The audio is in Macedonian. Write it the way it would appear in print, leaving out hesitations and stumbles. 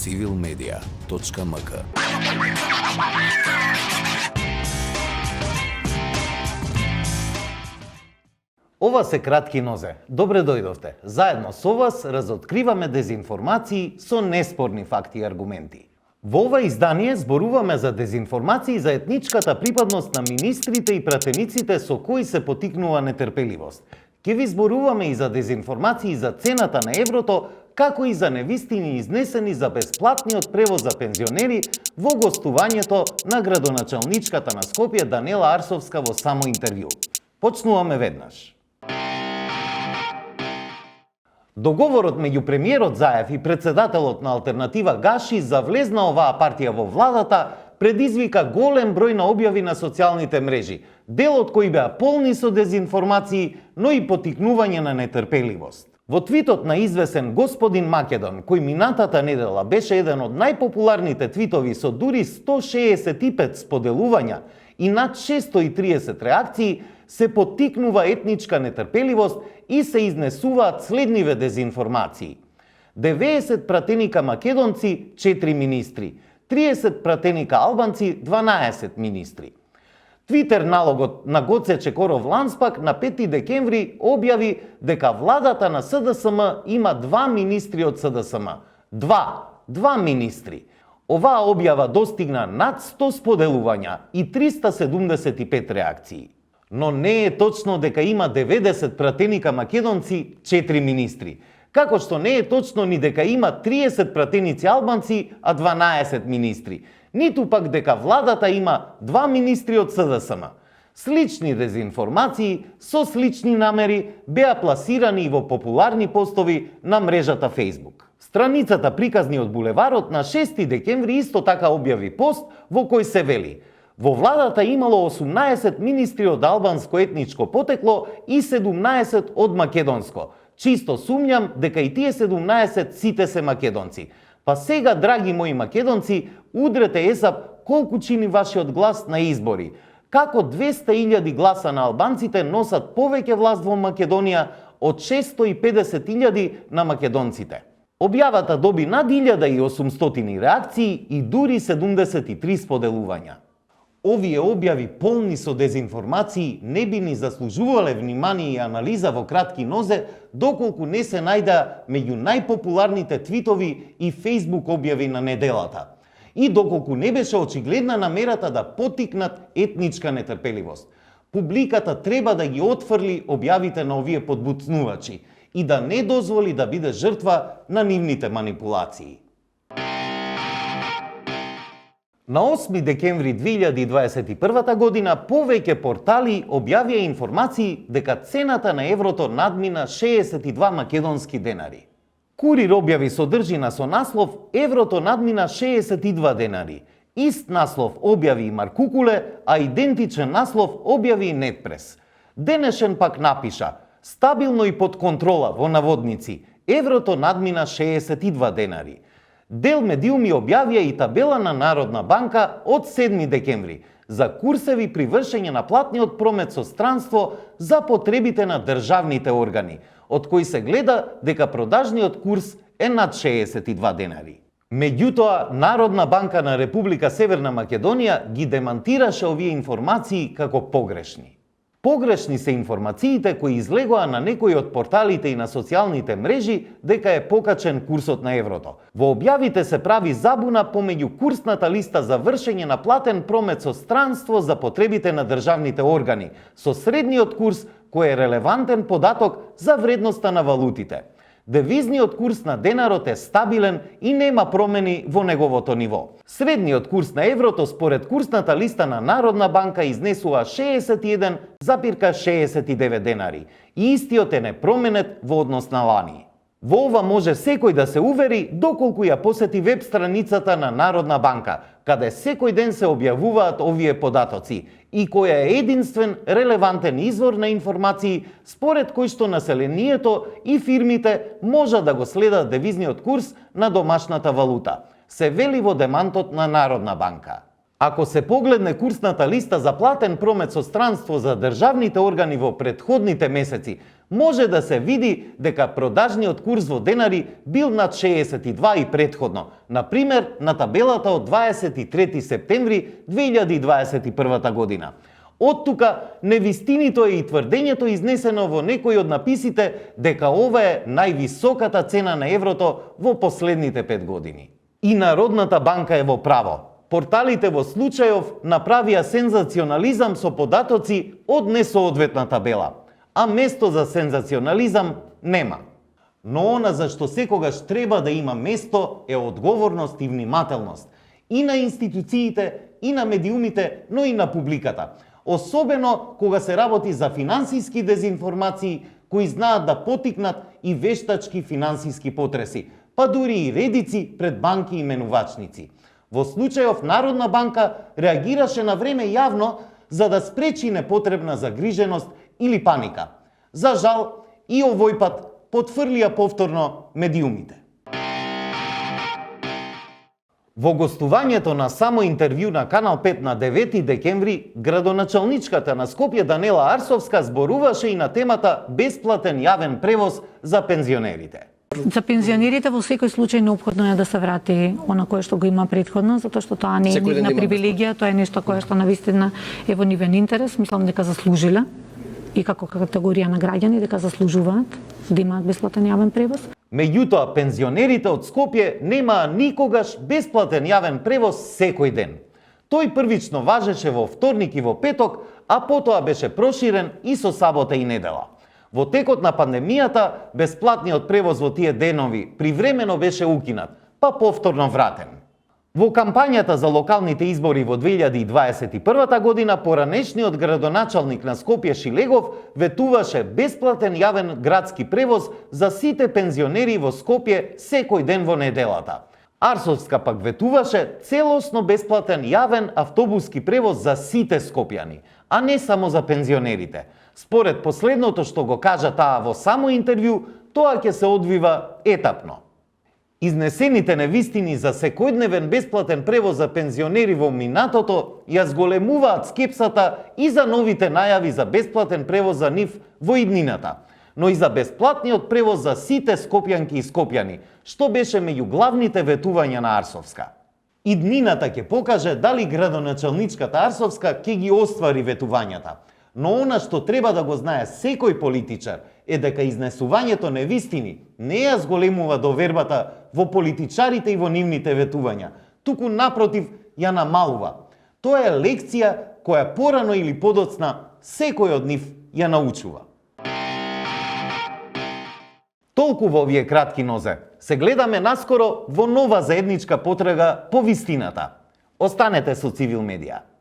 civilmedia.mk. Ова се кратки нозе. Добре дојдовте. Заедно со вас разоткриваме дезинформации со неспорни факти и аргументи. Во ова издание зборуваме за дезинформации за етничката припадност на министрите и пратениците со кои се потикнува нетрпеливост. Ке ви зборуваме и за дезинформации за цената на еврото, како и за невистини изнесени за бесплатниот превоз за пензионери во гостувањето на градоначалничката на Скопје Данела Арсовска во само интервју. Почнуваме веднаш. Договорот меѓу премиерот Заев и председателот на Алтернатива Гаши за влезна оваа партија во владата предизвика голем број на објави на социјалните мрежи, дел од кои беа полни со дезинформации, но и потикнување на нетрпеливост. Во твитот на извесен господин Македон, кој минатата недела беше еден од најпопуларните твитови со дури 165 споделувања и над 630 реакции, се потикнува етничка нетрпеливост и се изнесуваат следниве дезинформации. 90 пратеника македонци, 4 министри. 30 пратеника албанци, 12 министри. Твитер налогот на Гоце Чекоров Ланспак на 5 декември објави дека владата на СДСМ има 2 министри од СДСМ. Два министри. Оваа објава достигна над 100 споделувања и 375 реакции. Но не е точно дека има 90 пратеника македонци, 4 министри. Како што не е точно ни дека има 30 пратеници албанци, а 12 министри. Ниту пак дека владата има 2 министри од СДСМ. Слични дезинформации со слични намери беа пласирани и во популарни постови на мрежата Facebook. Страницата Приказни од булеварот на 6 декември исто така објави пост во кој се вели: во владата имало 18 министри од албанско етничко потекло и 17 од македонско. Чисто сумњам дека и тие 17 сите се македонци. Па сега, драги мои македонци, удрете есап колку чини вашиот глас на избори. Како 200.000 гласа на албанците носат повеќе власт во Македонија од 650.000 на македонците. Објавата доби над 1800 реакции и дури 73 споделувања. Овие објави полни со дезинформации не би ни заслужувале внимание и анализа во кратки нозе, доколку не се најда меѓу најпопуларните твитови и Facebook објави на неделата. И доколку не беше очигледна намерата да потикнат етничка нетрпеливост. Публиката треба да ги отфрли објавите на овие подбуцнувачи и да не дозволи да биде жртва на нивните манипулации. На 8 декември 2021 година повеќе портали објавија информации дека цената на еврото надмина 62 македонски денари. Курир објави содржина со наслов "Еврото надмина 62 денари". Ист наслов објави и Маркукуле, а идентичен наслов објави и Нетпрес. Денешен пак напиша "Стабилно и под контрола" во наводници. Еврото надмина 62 денари. Дел медиуми објавија и табела на Народна банка од 7 декември за курсеви при вршење на платниот промет со странство за потребите на државните органи, од кои се гледа дека продажниот курс е над 62 денари. Меѓутоа, Народна банка на Република Северна Македонија ги демантираше овие информации како погрешни. Погрешни се информациите кои излегоа на некои од порталите и на социјалните мрежи дека е покачен курсот на еврото. Во објавите се прави забуна помеѓу курсната листа за вршење на платен промет со странство за потребите на државните органи, со средниот курс кој е релевантен податок за вредноста на валутите. Девизниот курс на денарот е стабилен и нема промени во неговото ниво. Средниот курс на еврото според курсната листа на Народна банка изнесува 61,69 денари и истиот е непроменет во однос на лани. Во ова може секој да се увери доколку ја посети веб страницата на Народна банка, каде секој ден се објавуваат овие податоци и која е единствен релевантен извор на информации според кој што населението и фирмите можат да го следат девизниот курс на домашната валута, се вели во демантот на Народна банка. Ако се погледне курсната листа за платен промет со странство за државните органи во претходните месеци, може да се види дека продажниот курс во денари бил над 62 и претходно, например на табелата од 23 септември 2021 година. Од тука невистиното е и тврдењето изнесено во некои од написите дека ова е највисоката цена на еврото во последните 5 години. И Народната банка е во право. Порталите во случајов направија сензационализам со податоци од несоодветна табела, а место за сензационализам нема. Но она за што секогаш треба да има место е одговорност и внимателност. И на институциите, и на медиумите, но и на публиката. Особено кога се работи за финансиски дезинформации кои знаат да потикнат и вештачки финансиски потреси, па дури и редици пред банки и менувачници. Во случајов Народна банка реагираше на време јавно за да спречи непотребна загриженост или паника. За жал, и овој пат потврлија повторно медиумите. Во гостувањето на само интервју на Канал 5 на 9 декември, градоначалничката на Скопје Данела Арсовска зборуваше и на темата бесплатен јавен превоз за пензионерите. За пензионерите во секој случај неопходно е да се врати она кое што го има претходно, затоа што тоа не е нивна привилегија, тоа е нешто кое што навистина е во нивен интерес, мислам дека заслужиле и како категорија на граѓани дека заслужуваат да имаат бесплатен јавен превоз. Меѓутоа, пензионерите од Скопје немаа никогаш бесплатен јавен превоз секој ден. Тој првично важеше во вторник и во петок, а потоа беше проширен и со сабота и недела. Во текот на пандемијата, бесплатниот превоз во тие денови привремено беше укинат, па повторно вратен. Во кампањата за локалните избори во 2021 година, поранешниот градоначалник на Скопје Шилегов ветуваше бесплатен јавен градски превоз за сите пензионери во Скопје секој ден во неделата. Арсовска пак ветуваше целосно бесплатен јавен автобуски превоз за сите скопјани, а не само за пензионерите. Според последното што го кажа таа во само интервју, тоа ќе се одвива етапно. Изнесените невистини за секојдневен бесплатен превоз за пензионери во минатото ја зголемуваат скепсата и за новите најави за бесплатен превоз за нив во иднината, но и за бесплатниот превоз за сите скопјанки и скопјани, што беше меѓу главните ветувања на Арсовска. Иднината ќе покаже дали градоначалничката Арсовска ќе ги оствари ветувањата. Но она што треба да го знае секој политичар е дека изнесувањето невистини не ја зголемува довербата во политичарите и во нивните ветувања, туку напротив ја намалува. Тоа е лекција која порано или подоцна секој од нив ја научува. Толку во овие кратки нозе. Се гледаме наскоро во нова заедничка потрага по вистината. Останете со Цивил Медија.